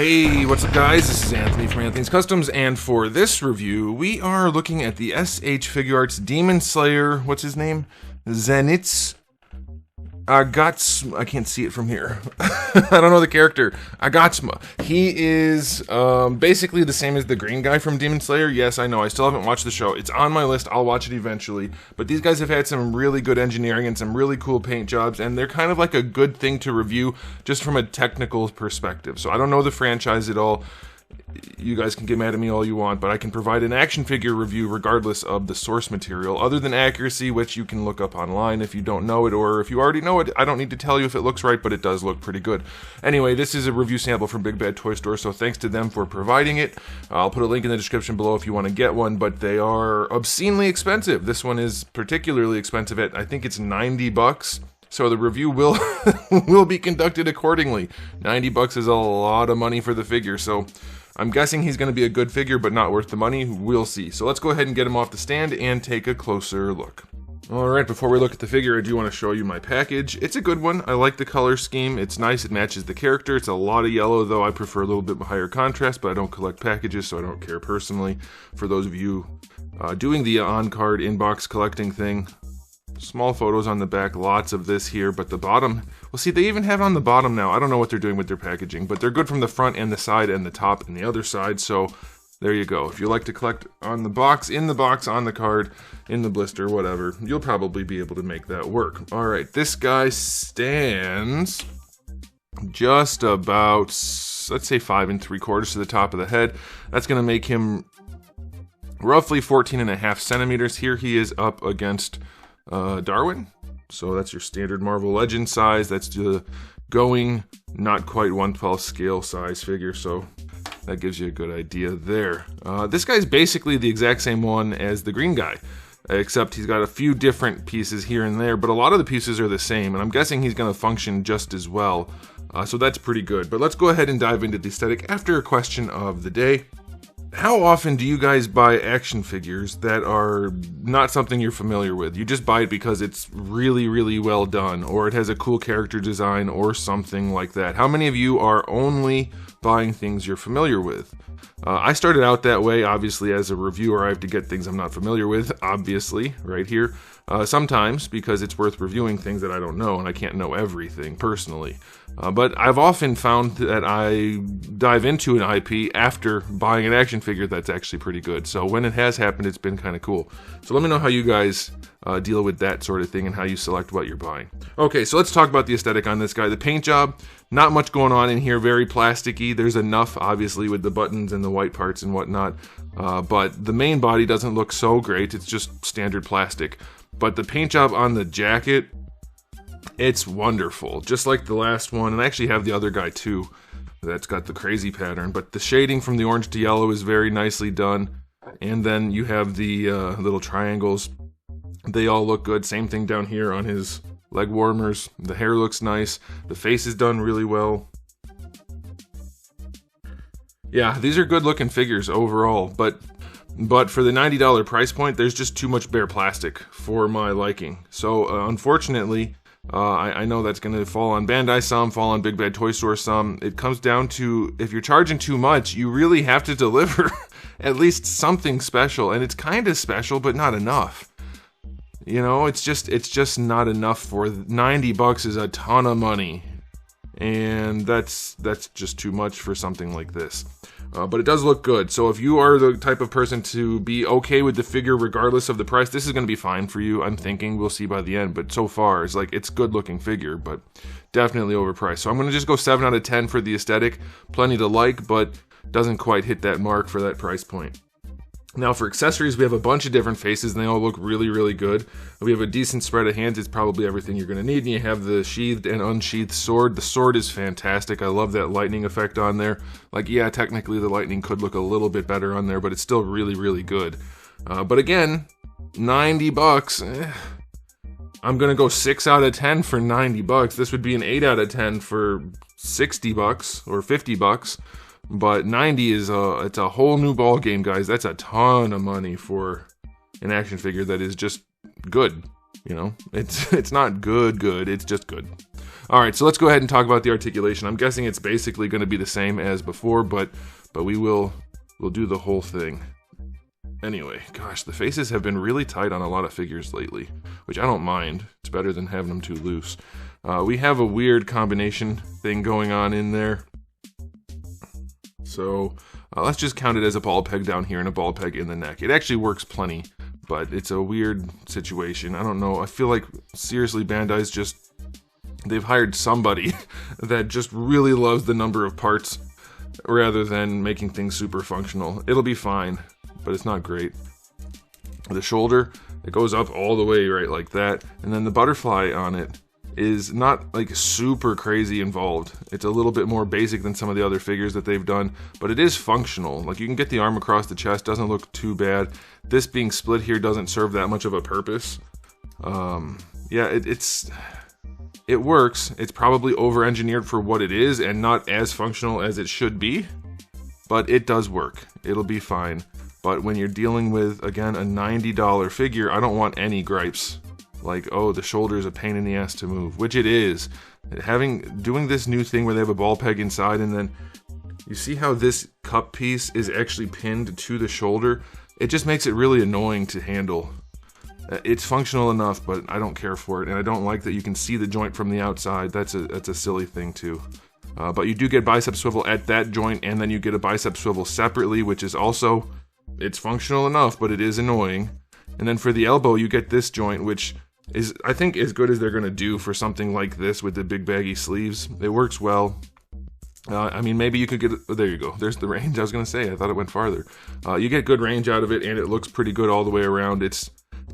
Hey, what's up guys? This is Anthony from Anthony's Customs, and for this review, we are looking at the SH Figuarts Demon Slayer, what's his name? ZENITSU. AGATSUMA, I can't see it from here. I don't know the character. AGATSUMA. He is basically the same as the green guy from Demon Slayer. Yes, I know, I still haven't watched the show. It's on my list, I'll watch it eventually. But these guys have had some really good engineering and some really cool paint jobs, and they're kind of like a good thing to review just from a technical perspective. So I don't know the franchise at all. You guys can get mad at me all you want, but I can provide an action figure review regardless of the source material, other than accuracy, which you can look up online if you don't know it, or if you already know it, I don't need to tell you if it looks right, but it does look pretty good. Anyway, this is a review sample from Big Bad Toy Store, so thanks to them for providing it. I'll put a link in the description below if you want to get one, but they are obscenely expensive. This one is particularly expensive at, I think it's 90 bucks. So the review will will be conducted accordingly. 90 bucks is a lot of money for the figure, so I'm guessing he's going to be a good figure, but not worth the money. We'll see. So let's go ahead and get him off the stand and take a closer look. Alright, before we look at the figure, I do want to show you my package. It's a good one. I like the color scheme. It's nice. It matches the character. It's a lot of yellow, though. I prefer a little bit higher contrast, but I don't collect packages, so I don't care personally. For those of you doing the on-card inbox collecting thing, small photos on the back, lots of this here, but the bottom, well, see, they even have on the bottom now. I don't know what they're doing with their packaging, but they're good from the front and the side and the top and the other side, so there you go. If you like to collect on the box, in the box, on the card, in the blister, whatever, you'll probably be able to make that work. All right, this guy stands just about, let's say 5 3/4 to the top of the head. That's going to make him roughly 14.5 centimeters. Here he is up against Darwin, so that's your standard Marvel Legends size. That's the going not quite 1/12 scale size figure, so that gives you a good idea there. This guy's basically the exact same one as the green guy, except he's got a few different pieces here and there, but a lot of the pieces are the same, and I'm guessing he's going to function just as well, so that's pretty good. But let's go ahead and dive into the aesthetic after a question of the day. How often do you guys buy action figures that are not something you're familiar with? You just buy it because it's really, really well done, or it has a cool character design or something like that. How many of you are only buying things you're familiar with? I started out that way. Obviously, as a reviewer, I have to get things I'm not familiar with, obviously, right here. Sometimes, because it's worth reviewing things that I don't know, and I can't know everything personally. But I've often found that I dive into an IP after buying an action figure that's actually pretty good. So when it has happened, it's been kind of cool. So let me know how you guys deal with that sort of thing and how you select what you're buying. Okay, so let's talk about the aesthetic on this guy. The paint job, not much going on in here, very plasticky. There's enough, obviously, with the buttons and the white parts and whatnot. But the main body doesn't look so great. It's just standard plastic. But the paint job on the jacket, it's wonderful. Just like the last one, and I actually have the other guy too that's got the crazy pattern. But the shading from the orange to yellow is very nicely done. And then you have the little triangles. They all look good. Same thing down here on his leg warmers. The hair looks nice. The face is done really well. Yeah, these are good looking figures overall, but for the $90 price point, there's just too much bare plastic for my liking. So unfortunately, I know that's going to fall on Bandai some, fall on Big Bad Toy Store some. It comes down to, if you're charging too much, you really have to deliver at least something special, and it's kind of special, but not enough. You know, it's just not enough. For 90 bucks is a ton of money, and that's just too much for something like this. But it does look good, so if you are the type of person to be okay with the figure regardless of the price, this is going to be fine for you, I'm thinking. We'll see by the end, but so far, it's good looking figure, but definitely overpriced. So I'm going to just go 7 out of 10 for the aesthetic. Plenty to like, but doesn't quite hit that mark for that price point. Now for accessories, we have a bunch of different faces, and they all look really, really good. We have a decent spread of hands. It's probably everything you're going to need. And you have the sheathed and unsheathed sword. The sword is fantastic. I love that lightning effect on there. Like, yeah, technically the lightning could look a little bit better on there, but it's still really, really good. But again, 90 bucks. I'm going to go 6 out of 10 for 90 bucks. This would be an 8 out of 10 for 60 bucks or 50 bucks. But 90 is it's a whole new ball game, guys. That's a ton of money for an action figure that is just good. You know, it's not good, it's just good. Alright, so let's go ahead and talk about the articulation. I'm guessing it's basically going to be the same as before, but we'll do the whole thing. Anyway, gosh, the faces have been really tight on a lot of figures lately, which I don't mind. It's better than having them too loose. We have a weird combination thing going on in there. So let's just count it as a ball peg down here and a ball peg in the neck. It actually works plenty, but it's a weird situation. I don't know. I feel like, seriously, Bandai's just... they've hired somebody that just really loves the number of parts rather than making things super functional. It'll be fine, but it's not great. The shoulder, it goes up all the way right like that, and then the butterfly on it is not like super crazy involved. It's a little bit more basic than some of the other figures that they've done, but it is functional. Like, you can get the arm across the chest, doesn't look too bad. This being split here doesn't serve that much of a purpose. Yeah, it works. It's probably over-engineered for what it is and not as functional as it should be, but it does work. It'll be fine. But when you're dealing with, again, a $90 figure, I don't want any gripes. Like, oh, the shoulder is a pain in the ass to move, which it is. Doing this new thing where they have a ball peg inside, and then you see how this cup piece is actually pinned to the shoulder? It just makes it really annoying to handle. It's functional enough, but I don't care for it, and I don't like that you can see the joint from the outside. That's a silly thing too. But you do get bicep swivel at that joint, and then you get a bicep swivel separately, which is also, it's functional enough, but it is annoying. And then for the elbow, you get this joint, which is, I think, as good as they're going to do for something like this with the big baggy sleeves. It works well. I mean, maybe you could get, there you go, there's the range. I was going to say, I thought it went farther. You get good range out of it, and it looks pretty good all the way around. It's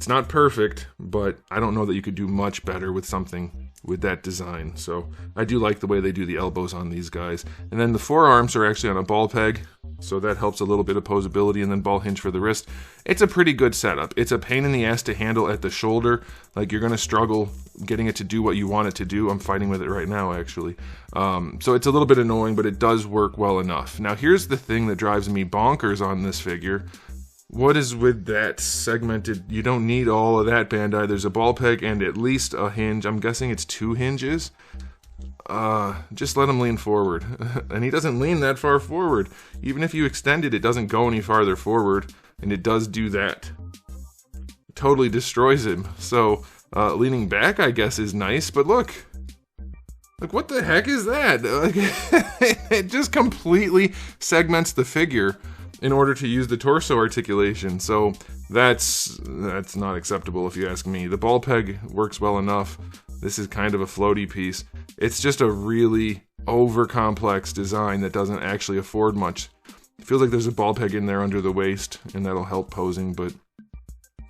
not perfect, but I don't know that you could do much better with something with that design. So I do like the way they do the elbows on these guys. And then the forearms are actually on a ball peg, so that helps a little bit of posability, and then ball hinge for the wrist. It's a pretty good setup. It's a pain in the ass to handle at the shoulder. Like, you're going to struggle getting it to do what you want it to do. I'm fighting with it right now, actually. So it's a little bit annoying, but it does work well enough. Now, here's the thing that drives me bonkers on this figure. What is with that segmented? You don't need all of that, Bandai. There's a ball peg and at least a hinge. I'm guessing it's 2 hinges. Just let him lean forward. And he doesn't lean that far forward. Even if you extend it, it doesn't go any farther forward. And it does do that. It totally destroys him. So, leaning back, I guess, is nice. But look. Like, what the heck is that? Like, it just completely segments the figure in order to use the torso articulation. So that's not acceptable if you ask me. The ball peg works well enough. This is kind of a floaty piece. It's just a really over-complex design that doesn't actually afford much. It feels like there's a ball peg in there under the waist, and that'll help posing, but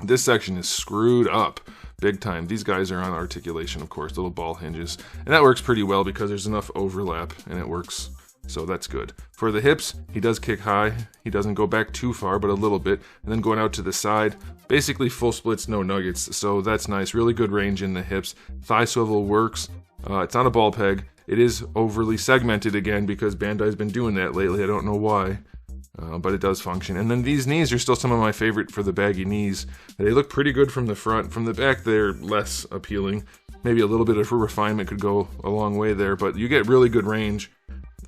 this section is screwed up big time. These guys are on articulation, of course, little ball hinges, and that works pretty well because there's enough overlap, and it works. So that's good. For the hips, he does kick high. He doesn't go back too far, but a little bit. And then going out to the side, basically full splits, no nuggets. So that's nice. Really good range in the hips. Thigh swivel works. It's not a ball peg. It is overly segmented again because Bandai's been doing that lately. I don't know why. But it does function. And then these knees are still some of my favorite for the baggy knees. They look pretty good from the front. From the back, they're less appealing. Maybe a little bit of refinement could go a long way there, but you get really good range.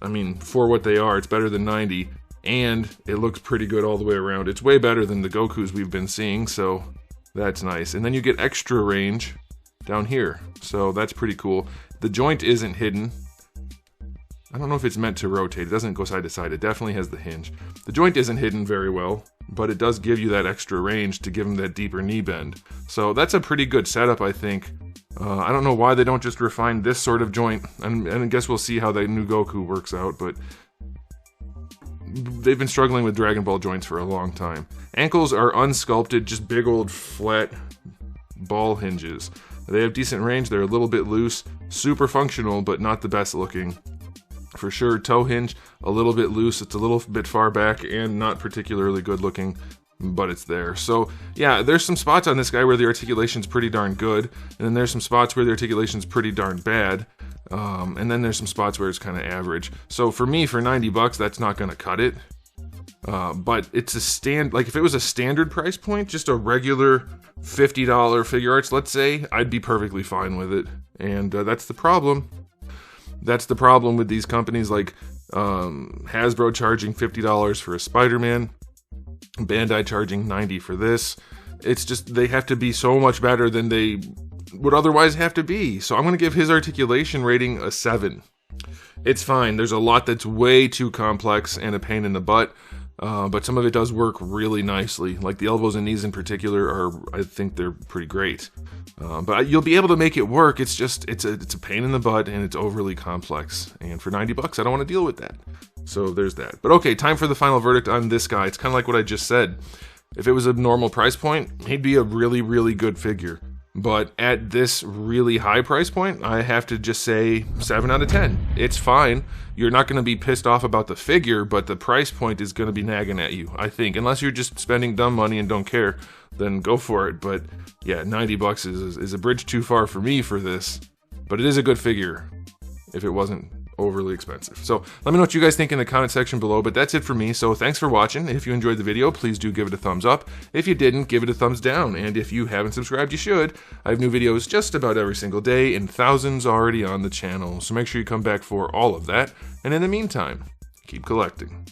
I mean, for what they are, it's better than 90, and it looks pretty good all the way around. It's way better than the Gokus we've been seeing, so that's nice. And then you get extra range down here, so that's pretty cool. The joint isn't hidden. I don't know if it's meant to rotate. It doesn't go side to side. It definitely has the hinge. The joint isn't hidden very well, but it does give you that extra range to give him that deeper knee bend. So that's a pretty good setup, I think. I don't know why they don't just refine this sort of joint, and I guess we'll see how the new Goku works out, but they've been struggling with Dragon Ball joints for a long time. Ankles are unsculpted, just big old flat ball hinges. They have decent range, they're a little bit loose, super functional, but not the best looking. For sure, toe hinge, a little bit loose, it's a little bit far back, and not particularly good looking, but it's there. So yeah, there's some spots on this guy where the articulation's pretty darn good, and then there's some spots where the articulation's pretty darn bad, and then there's some spots where it's kind of average. So for me, for 90 bucks, that's not going to cut it. But it's like if it was a standard price point, just a regular $50 Figuarts, let's say, I'd be perfectly fine with it. And that's the problem. That's the problem with these companies like Hasbro charging $50 for a Spider-Man, Bandai charging $90 for this. It's just, they have to be so much better than they would otherwise have to be. So I'm going to give his articulation rating a 7. It's fine. There's a lot that's way too complex and a pain in the butt, but some of it does work really nicely. Like the elbows and knees in particular I think they're pretty great. But you'll be able to make it work. It's just, it's a pain in the butt and it's overly complex. And for $90, I don't want to deal with that. So there's that. But okay, time for the final verdict on this guy. It's kind of like what I just said. If it was a normal price point, he'd be a really, really good figure. But at this really high price point, I have to just say 7 out of 10. It's fine. You're not going to be pissed off about the figure, but the price point is going to be nagging at you, I think. Unless you're just spending dumb money and don't care, then go for it. But yeah, $90 is a bridge too far for me for this. But it is a good figure if it wasn't overly expensive. So let me know what you guys think in the comment section below, but that's it for me. So thanks for watching. If you enjoyed the video, please do give it a thumbs up. If you didn't, give it a thumbs down. And if you haven't subscribed, you should. I have new videos just about every single day and thousands already on the channel. So make sure you come back for all of that. And in the meantime, keep collecting.